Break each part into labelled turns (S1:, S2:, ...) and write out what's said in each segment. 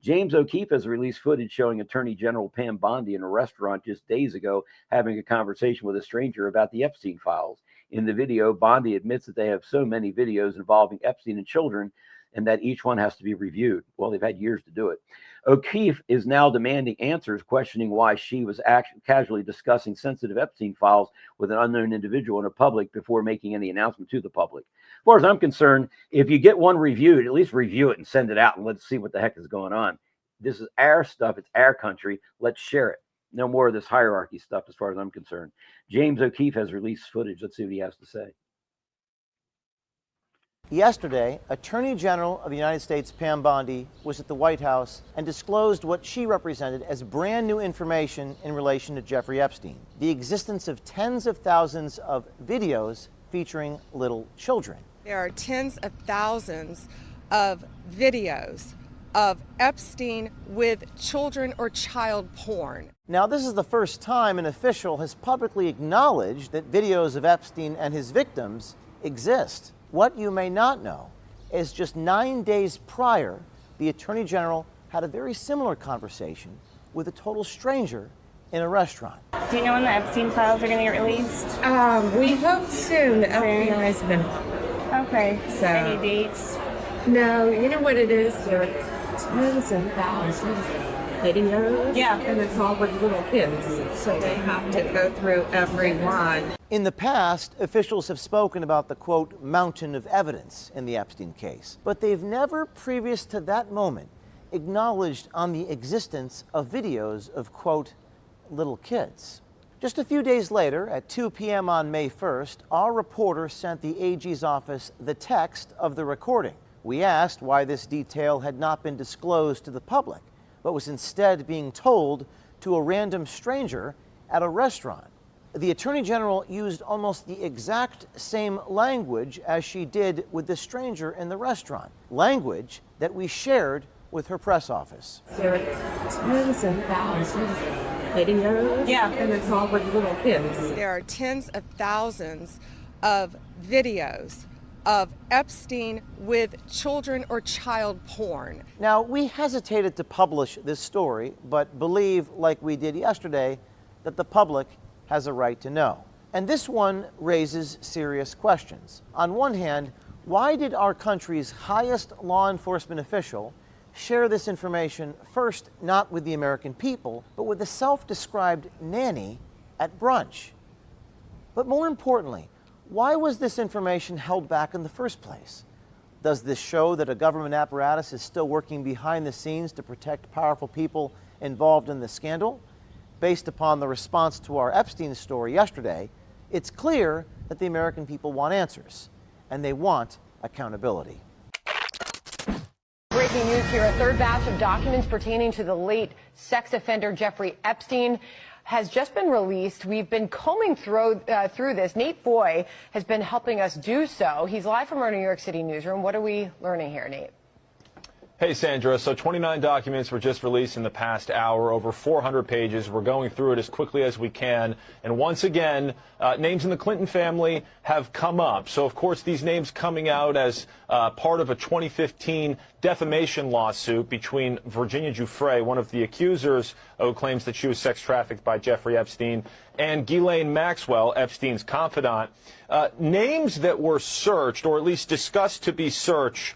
S1: James O'Keefe has released footage showing Attorney General Pam Bondi in a restaurant just days ago having a conversation with a stranger about the Epstein files. In the video, Bondi admits that they have so many videos involving Epstein and children and that each one has to be reviewed. Well, they've had years to do it. O'Keefe is now demanding answers, questioning why she was casually discussing sensitive Epstein files with an unknown individual in the public before making any announcement to the public. As far as I'm concerned, if you get one reviewed, at least review it and send it out and let's see what the heck is going on. This is our stuff. It's our country. Let's share it. No more of this hierarchy stuff as far as I'm concerned. James O'Keefe has released footage. Let's see what he has to say.
S2: Yesterday, Attorney General of the United States Pam Bondi was at the White House and disclosed what she represented as brand new information in relation to Jeffrey Epstein, the existence of tens of thousands of videos featuring little children.
S3: There are tens of thousands of videos of Epstein with children or child porn.
S2: Now, this is the first time an official has publicly acknowledged that videos of Epstein and his victims exist. What you may not know is just 9 days prior, the Attorney General had a very similar conversation with a total stranger in a restaurant.
S4: Do you know when the Epstein files are going to get released?
S5: We hope soon. The FBI's been...
S4: Okay.
S5: So,
S4: any dates?
S5: No, you know what it is? There are tens and thousands of videos.
S4: Yeah.
S5: And it's all with little kids, so they have to go through every one.
S2: In the past, officials have spoken about the, quote, mountain of evidence in the Epstein case, but they've never, previous to that moment, acknowledged on the existence of videos of, quote, little kids. Just a few days later, at 2 p.m. on May 1st, our reporter sent the AG's office the text of the recording. We asked why this detail had not been disclosed to the public, but was instead being told to a random stranger at a restaurant. The Attorney General used almost the exact same language as she did with the stranger in the restaurant, language that we shared with her press office.
S5: There are tens and thousands of videos.
S4: Yeah.
S5: And it's all with little kids.
S3: There are tens of thousands of videos of Epstein with children or child porn.
S2: Now, we hesitated to publish this story, but believe, like we did yesterday, that the public has a right to know. And this one raises serious questions. On one hand, why did our country's highest law enforcement official share this information first not with the American people, but with a self-described nanny at brunch? But more importantly, why was this information held back in the first place? Does this show that a government apparatus is still working behind the scenes to protect powerful people involved in the scandal? Based upon the response to our Epstein story yesterday, it's clear that the American people want answers, and they want accountability.
S6: Breaking news here, a third batch of documents pertaining to the late sex offender Jeffrey Epstein has just been released. We've been combing through this. Nate Foy has been helping us do so. He's live from our New York City newsroom. What are we learning here, Nate?
S7: Hey, Sandra. So 29 documents were just released in the past hour, over 400 pages. We're going through it as quickly as we can. And once again, names in the Clinton family have come up. So, of course, these names coming out as part of a 2015 defamation lawsuit between Virginia Giuffre, one of the accusers who claims that she was sex trafficked by Jeffrey Epstein, and Ghislaine Maxwell, Epstein's confidant. Names that were searched, or at least discussed to be searched,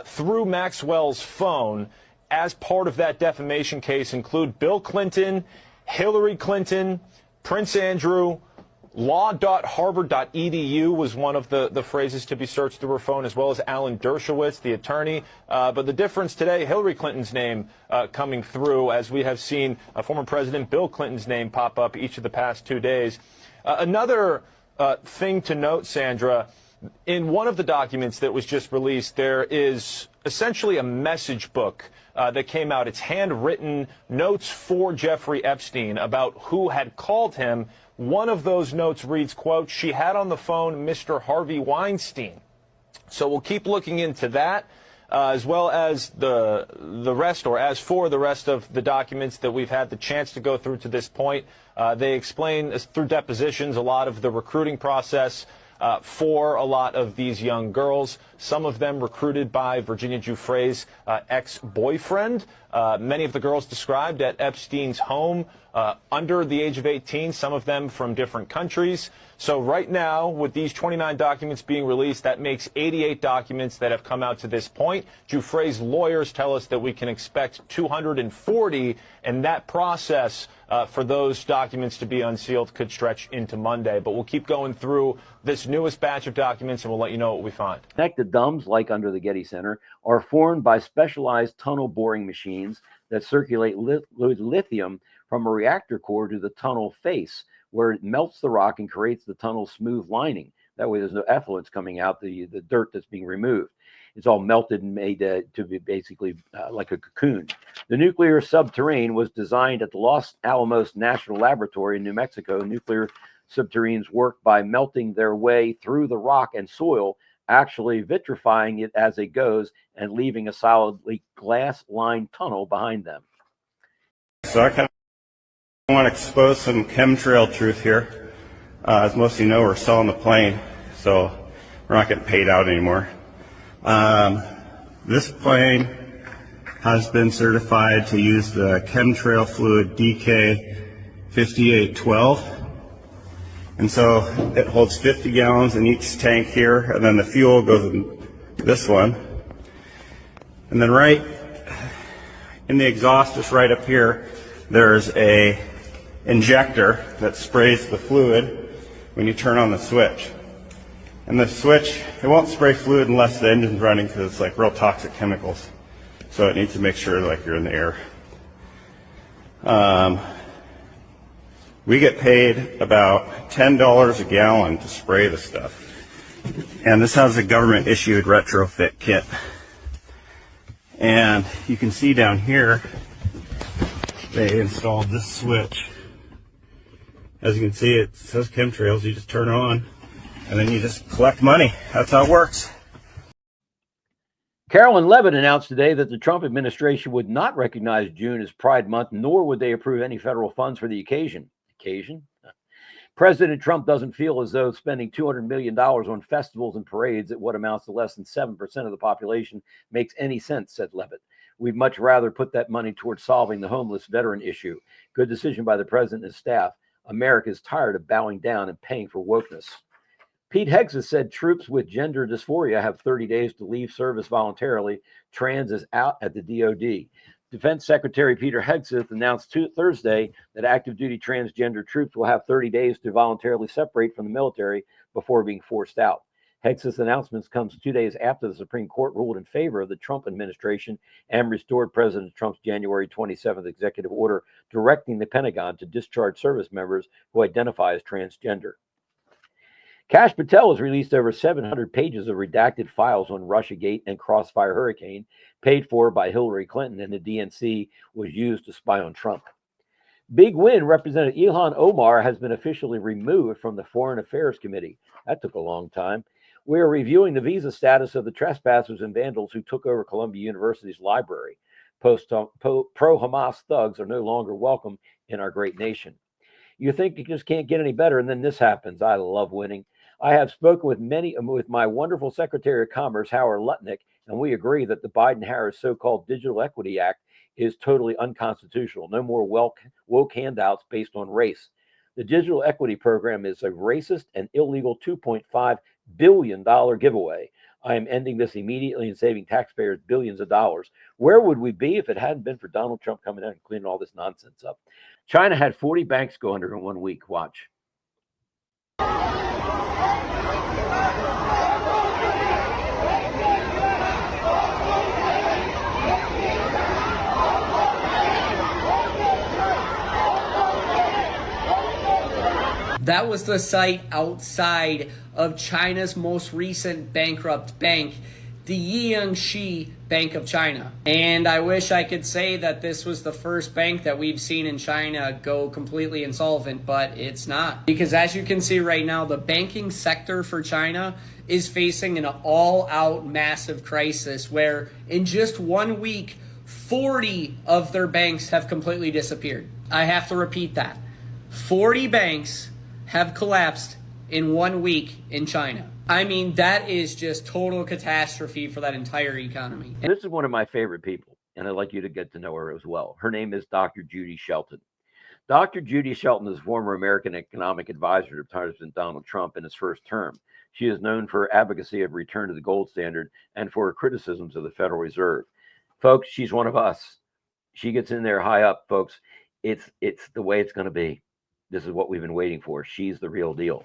S7: through Maxwell's phone as part of that defamation case include Bill Clinton, Hillary Clinton, Prince Andrew, law.harvard.edu was one of the phrases to be searched through her phone, as well as Alan Dershowitz, the attorney. But the difference today, Hillary Clinton's name coming through, as we have seen former President Bill Clinton's name pop up each of the past 2 days. Another thing to note, Sandra, in one of the documents that was just released, there is essentially a message book that came out. It's handwritten notes for Jeffrey Epstein about who had called him. One of those notes reads, quote, "She had on the phone Mr. Harvey Weinstein." So we'll keep looking into that. as well as the rest, or as for the rest of the documents that we've had the chance to go through to this point. They explain through depositions a lot of the recruiting process for a lot of these young girls, some of them recruited by Virginia Giuffre's ex-boyfriend. Many of the girls described at Epstein's home under the age of 18, some of them from different countries. So right now, with these 29 documents being released, that makes 88 documents that have come out to this point. Giuffre's lawyers tell us that we can expect 240, and that process for those documents to be unsealed could stretch into Monday. But we'll keep going through this newest batch of documents, and we'll let you know what we find.
S1: Connected dumbs, like under the Getty Center, are formed by specialized tunnel boring machines that circulate lithium from a reactor core to the tunnel face, where it melts the rock and creates the tunnel's smooth lining. That way there's no effluence coming out, the dirt that's being removed. It's all melted and made to be basically like a cocoon. The nuclear subterrane was designed at the Los Alamos National Laboratory in New Mexico. Nuclear subterranes work by melting their way through the rock and soil, actually vitrifying it as it goes and leaving a solidly glass-lined tunnel behind them.
S8: So I kind of want to expose some chemtrail truth here. As most of you know, we're selling the plane, so we're not getting paid out anymore. This plane has been certified to use the chemtrail fluid DK5812. And so it holds 50 gallons in each tank here, and then the fuel goes in this one. And then right in the exhaust, just right up here, there's a injector that sprays the fluid when you turn on the switch. And the switch, it won't spray fluid unless the engine's running, because it's like real toxic chemicals. So it needs to make sure like you're in the air. We get paid about $10 a gallon to spray the stuff. And this has a government issued retrofit kit. And you can see down here, they installed this switch. As you can see, it says chemtrails. You just turn it on, and then you just collect money. That's how it works.
S1: Carolyn Levitt announced today that the Trump administration would not recognize June as Pride Month, nor would they approve any federal funds for the occasion. President Trump doesn't feel as though spending $200 million on festivals and parades at what amounts to less than 7% of the population makes any sense, said Levitt. We'd much rather put that money towards solving the homeless veteran issue. Good decision by the president and his staff. America is tired of bowing down and paying for wokeness. Pete Hegseth said troops with gender dysphoria have 30 days to leave service voluntarily. Trans is out at the DOD. Defense Secretary Peter Hegseth announced Thursday that active duty transgender troops will have 30 days to voluntarily separate from the military before being forced out. Hegseth's announcement comes 2 days after the Supreme Court ruled in favor of the Trump administration and restored President Trump's January 27th executive order directing the Pentagon to discharge service members who identify as transgender. Kash Patel has released over 700 pages of redacted files on Russiagate and Crossfire Hurricane, paid for by Hillary Clinton, and the DNC was used to spy on Trump. Big win. Representative Ilhan Omar has been officially removed from the Foreign Affairs Committee. That took a long time. We are reviewing the visa status of the trespassers and vandals who took over Columbia University's library. Pro-Hamas thugs are no longer welcome in our great nation. You think you just can't get any better, and then this happens. I love winning. I have spoken with my wonderful Secretary of Commerce, Howard Lutnick, and we agree that the Biden-Harris so-called Digital Equity Act is totally unconstitutional. No more woke handouts based on race. The Digital Equity Program is a racist and illegal $2.5 billion giveaway. I am ending this immediately and saving taxpayers billions of dollars. Where would we be if it hadn't been for Donald Trump coming in and cleaning all this nonsense up? China had 40 banks go under in 1 week. Watch.
S9: That was the site outside of China's most recent bankrupt bank. the Yiangshi Bank of China. And I wish I could say that this was the first bank that we've seen in China go completely insolvent, but it's not. Because as you can see right now, the banking sector for China is facing an all-out massive crisis where in just 1 week, 40 of their banks have completely disappeared. I have to repeat that. 40 banks have collapsed in 1 week in China. I mean, that is just total catastrophe for that entire economy.
S1: And this is one of my favorite people, and I'd like you to get to know her as well. Her name is Dr. Judy Shelton. Dr. Judy Shelton is former American economic advisor to President Donald Trump in his first term. She is known for advocacy of return to the gold standard and for her criticisms of the Federal Reserve. Folks, she's one of us. She gets in there high up, folks. It's the way it's going to be. This is what we've been waiting for. She's the real deal.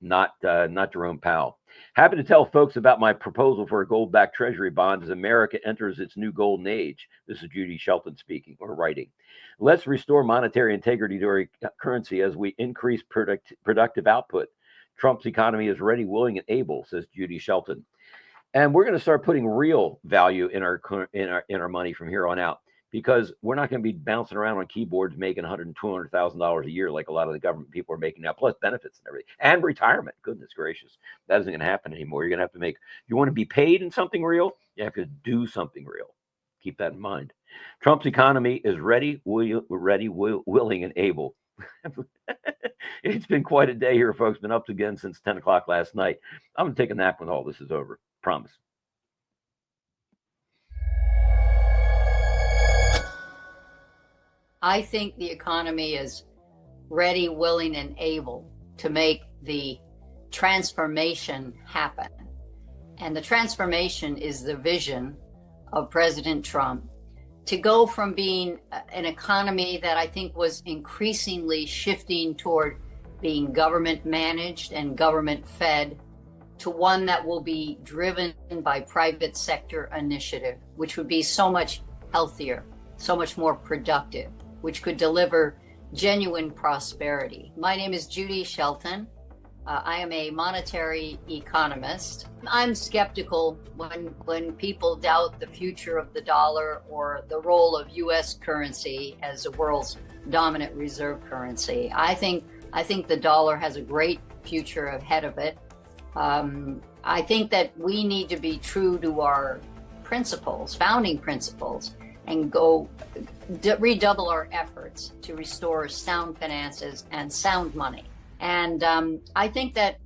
S1: Not Jerome Powell. Happy to tell folks about my proposal for a gold-backed treasury bond as America enters its new golden age. This is Judy Shelton speaking or writing. Let's restore monetary integrity to our currency as we increase productive output. Trump's economy is ready, willing, and able, says Judy Shelton. And we're going to start putting real value in our money from here on out, because we're not going to be bouncing around on keyboards making $100,000 and $200,000 a year like a lot of the government people are making now, plus benefits and everything, and retirement. Goodness gracious, that isn't going to happen anymore. You're going to have to make. You want to be paid in something real, you have to do something real. Keep that in mind. Trump's economy is ready, willing, and able. It's been quite a day here, folks. Been up again since 10 o'clock last night. I'm going to take a nap when all this is over. Promise.
S10: I think the economy is ready, willing, and able to make the transformation happen. And the transformation is the vision of President Trump to go from being an economy that I think was increasingly shifting toward being government managed and government fed to one that will be driven by private sector initiative, which would be so much healthier, so much more productive, which could deliver genuine prosperity. My name is Judy Shelton. I am a monetary economist. I'm skeptical when people doubt the future of the dollar or the role of U.S. currency as the world's dominant reserve currency. I think the dollar has a great future ahead of it. I think that we need to be true to our principles, founding principles, and redouble our efforts to restore sound finances and sound money. And I think that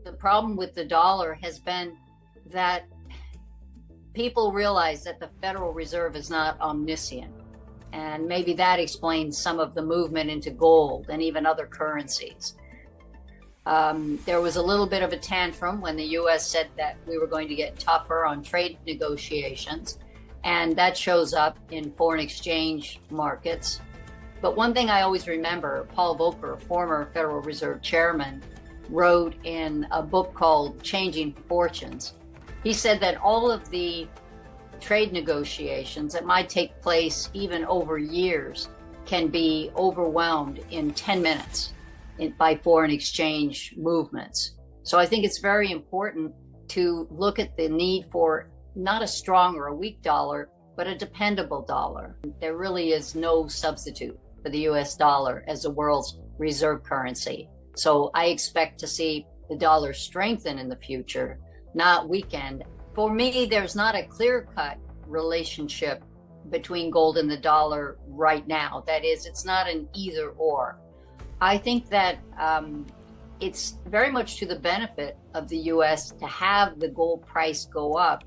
S10: the problem with the dollar has been that people realize that the Federal Reserve is not omniscient. And maybe that explains some of the movement into gold and even other currencies. There was a little bit of a tantrum when the U.S. said that we were going to get tougher on trade negotiations. And that shows up in foreign exchange markets. But one thing I always remember, Paul Volcker, former Federal Reserve chairman, wrote in a book called Changing Fortunes. He said that all of the trade negotiations that might take place even over years can be overwhelmed in 10 minutes by foreign exchange movements. So I think it's very important to look at the need for not a strong or a weak dollar, but a dependable dollar. There really is no substitute for the US dollar as the world's reserve currency. So I expect to see the dollar strengthen in the future, not weaken. For me, there's not a clear-cut relationship between gold and the dollar right now. That is, it's not an either or. I think that it's very much to the benefit of the US to have the gold price go up.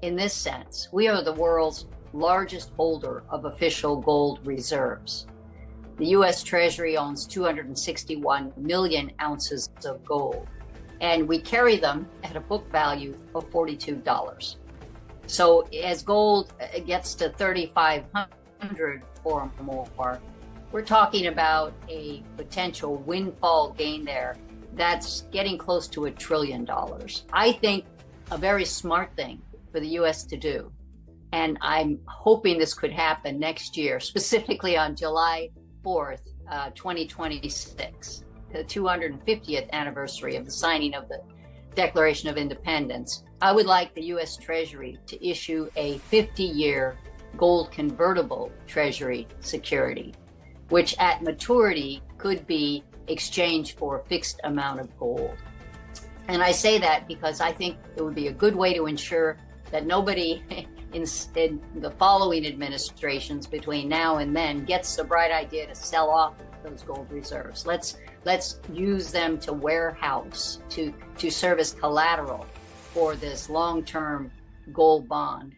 S10: In this sense, we are the world's largest holder of official gold reserves. The U.S. Treasury owns 261 million ounces of gold, and we carry them at a book value of $42. So as gold gets to 3,500 or more, we're talking about a potential windfall gain there that's getting close to $1 trillion. I think a very smart thing for the U.S. to do, and I'm hoping this could happen next year, specifically on July 4th, 2026, the 250th anniversary of the signing of the Declaration of Independence, I would like the U.S. Treasury to issue a 50-year gold convertible Treasury security, which at maturity could be exchanged for a fixed amount of gold. And I say that because I think it would be a good way to ensure that nobody in the following administrations between now and then gets the bright idea to sell off those gold reserves. Let's use them to warehouse, to serve as collateral for this long-term gold bond.